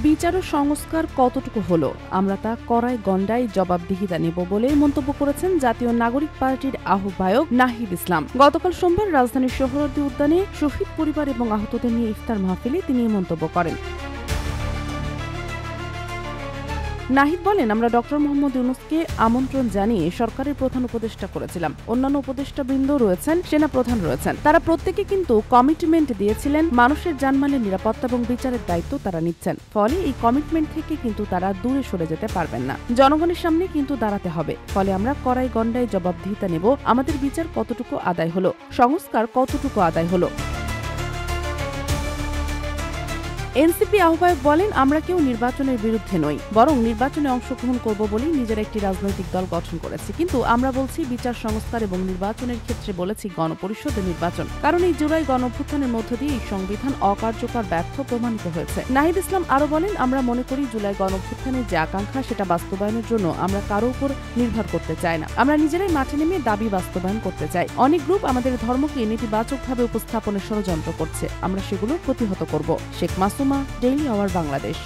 বিচার ও সংস্কার কতটুকু হলো আমরা তা কড়ায় গণ্ডায় জবাবদিহিতা নেব বলে মন্তব্য করেছেন জাতীয় নাগরিক পার্টির আহ্বায়ক নাহিদ ইসলাম। গতকাল সোমবার রাজধানীর সোহরাওয়ার্দী উদ্যানে শহীদ পরিবার এবং আহতদের নিয়ে ইফতার মাহফিলে তিনি এই মন্তব্য করেন। নাহিদ বলেন, আমরা ডক্টর মোহাম্মদ ইউনূসকে আমন্ত্রণ জানিয়ে সরকারের প্রধান উপদেষ্টা করেছিলাম। অন্যান্য উপদেষ্টাবৃন্দ রয়েছেন, সেনা প্রধান রয়েছেন, তারা প্রত্যেকে কিন্তু কমিটমেন্ট দিয়েছিলেন মানুষের জানমালের নিরাপত্তা এবং বিচারের দায়িত্ব তারা নিচ্ছেন। ফলে এই কমিটমেন্ট থেকে কিন্তু তারা দূরে সরে যেতে পারবেন না, জনগণের সামনে কিন্তু দাঁড়াতে হবে। ফলে আমরা কড়াই গণ্ডায় জবাবদিহিতা নেব, আমাদের বিচার কতটুকু আদায় হলো, সংস্কার কতটুকু আদায় হলো। এনসিপি আহ্বায়ক বলেন, আমরা কেউ নির্বাচনের বিরুদ্ধে নই, বরং নির্বাচনে অংশগ্রহণ করব বলেই নিজের একটি রাজনৈতিক দল গঠন করেছি। কিন্তু আমরা বলছি বিচার সংস্কার এবং নির্বাচনের ক্ষেত্রে বলেছি গণপরিষদ নির্বাচন, কারণ এই জুলাই গণঅভ্যুত্থানের মধ্য দিয়ে এই সংবিধান অকার্যকর, ব্যর্থ প্রমাণিত হয়েছে। নাহিদ ইসলাম আরও বলেন, আমরা মনে করি জুলাই গণঅভ্যুত্থানের যে আকাঙ্ক্ষা সেটা বাস্তবায়নের জন্য আমরা কারো উপর নির্ভর করতে চাই না। আমরা নিজেরাই মাঠে নেমে দাবি বাস্তবায়ন করতে চাই। অনেক গ্রুপ আমাদের ধর্মকে নেতিবাচকভাবে উপস্থাপনের ষড়যন্ত্র করছে, আমরা সেগুলো প্রতিহত করব। Sheikh Masuma, daily our Bangladesh.